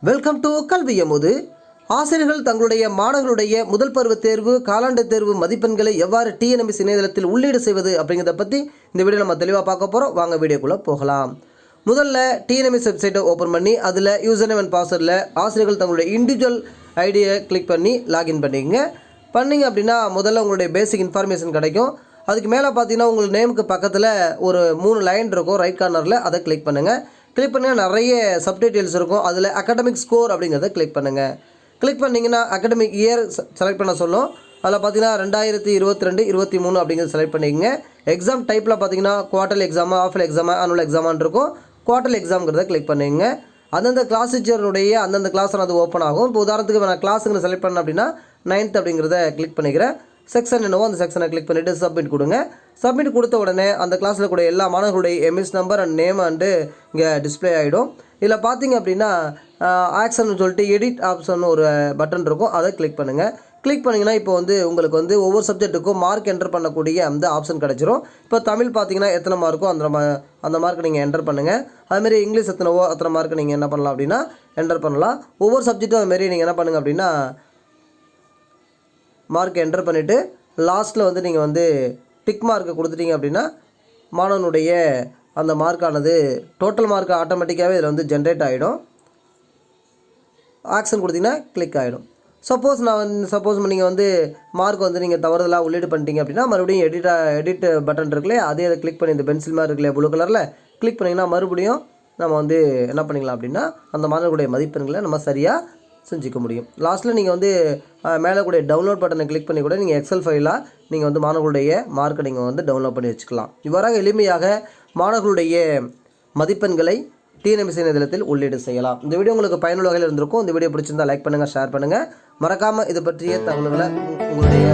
Welcome to கல்வி அமுது. ஆசிரியர்கள் தங்களுடைய மாணவர்களுடைய முதல் பருவ தேர்வு காலாண்டு தேர்வு மதிப்பெண்களை எவ்வாறு டிஎன்பிஎஸ்சி இணையதளத்தில் உள்ளீடு செய்வது அப்படிங்கிறத பற்றி இந்த வீடியோ நம்ம தெளிவாக பார்க்க போகிறோம். வாங்க வீடியோக்குள்ளே போகலாம். முதல்ல டிஎன்பிஎஸ்சி வெப்சைட்டை ஓப்பன் பண்ணி அதில் யூசர் நேம் அண்ட் பாஸ்வேர்டில் ஆசிரியர்கள் தங்களுடைய இண்டிவிஜுவல் ஐடியை கிளிக் பண்ணி லாகின் பண்ணிங்க அப்படின்னா முதல்ல உங்களுடைய பேசிக் இன்ஃபர்மேஷன் கிடைக்கும். அதுக்கு மேலே பார்த்தீங்கன்னா உங்கள் நேமுக்கு பக்கத்தில் ஒரு 3 லைன் இருக்கும் ரைட் கார்னரில், அதை கிளிக் பண்ணுங்கள். கிளிக் பண்ணுங்கள், நிறைய சப்டைட்டில்ஸ் இருக்கும். அதில் அகாடமிக் ஸ்கோர் அப்படிங்கிறத கிளிக் பண்ணுங்கள். கிளிக் பண்ணிங்கன்னா அகாடமிக் இயர் செலக்ட் பண்ண சொல்லும். அதில் பார்த்தீங்கன்னா 2022, 23 அப்படிங்கிறது செலக்ட் பண்ணிக்கங்க. எக்ஸாம் டைப்பில் பார்த்தீங்கன்னா குவார்டர்லி எக்ஸாமா, ஆஃபல் எக்ஸாமா, ஆனுவல் எக்ஸாமான் இருக்கும். குவார்டர்லி எக்ஸாம்ங்கிறத கிளிக் பண்ணிங்க. அந்தந்த கிளாஸ் டீச்சருடைய அந்தந்த கிளாஸ் அது ஓப்பன் ஆகும். இப்போ உதாரணத்துக்கு நான் கிளாஸுங்க செலக்ட் பண்ணேன் அப்படின்னா 9th அப்படிங்கிறத கிளிக் பண்ணிக்கிறேன். செக்ஷன் என்னவோ அந்த செக்ஷனை கிளிக் பண்ணிவிட்டு சப்மிட் கொடுங்க. சப்மிட் கொடுத்த உடனே அந்த கிளாஸில் கூட எல்லா மாணவர்களுடைய MS number and name and இங்கே டிஸ்பிளே ஆகிடும். இதில் பார்த்தீங்க அப்படின்னா ஆக்ஷன் சொல்லிட்டு எடிட் ஆப்ஷன் ஒரு பட்டன் இருக்கும், அதை கிளிக் பண்ணுங்கள். கிளிக் பண்ணிங்கன்னா இப்போ உங்களுக்கு ஒவ்வொரு சப்ஜெக்ட்டுக்கும் மார்க் என்டர் பண்ணக்கூடிய அந்த ஆப்ஷன் கிடச்சிரும். இப்போ தமிழ் பார்த்தீங்கன்னா எத்தனை மார்க்கோ அந்த மார்க் நீங்கள் என்டர் பண்ணுங்கள். அதுமாரி இங்கிலீஷ் எத்தனைவோ அத்தனை மார்க் நீங்கள் என்ன பண்ணலாம் அப்படின்னா என்டர் பண்ணலாம். ஒவ்வொரு சப்ஜெக்ட்டும் அதுமாரி நீங்கள் என்ன பண்ணுங்கள் அப்படின்னா மார்க் என்டர் பண்ணிவிட்டு லாஸ்ட்டில் நீங்கள் டிக் மார்க்கை கொடுத்துட்டீங்க அப்படின்னா மாணவனுடைய அந்த மார்க்கானது டோட்டல் மார்க் ஆட்டோமேட்டிக்காகவே இதில் ஜென்ரேட் ஆகிடும். ஆக்ஷன் கொடுத்தீங்கன்னா கிளிக் ஆகிடும். சப்போஸ் நீங்கள் மார்க் நீங்கள் தவறுதலாக உள்ளீடு பண்ணிட்டீங்க அப்படின்னா மறுபடியும் எடிட் பட்டன் இருக்குல்லையே, அதே அதை கிளிக் பண்ணி இந்த பென்சில் மாதிரி இருக்குல்லையே ப்ளூ கலரில் கிளிக் பண்ணிங்கன்னா மறுபடியும் நம்ம என்ன பண்ணிக்கலாம் அப்படின்னா அந்த மாணவர்களுடைய மதிப்பெண்களை நம்ம சரியாக செஞ்சுக்க முடியும். லாஸ்ட்டில் நீங்கள் மேலே கூட டவுன்லோட் பட்டனை கிளிக் பண்ணி கூட நீங்கள் எக்ஸல் ஃபைலாக நீங்கள் மாணவர்களுடைய மார்க்கை நீங்கள் டவுன்லோட் பண்ணி வச்சுக்கலாம். இவ்வாறாக எளிமையாக மாணவர்களுடைய மதிப்பெண்களை டிஎன்பிஎஸ்சி இணையதளத்தில் உள்ளீடு செய்யலாம். இந்த வீடியோ உங்களுக்கு பயனுள்ள வகையில் இருந்திருக்கும். இந்த வீடியோ பிடிச்சிருந்தால் லைக் பண்ணுங்கள், ஷேர் பண்ணுங்கள். மறக்காமல் இது பற்றிய தகவல்களை உங்களுடைய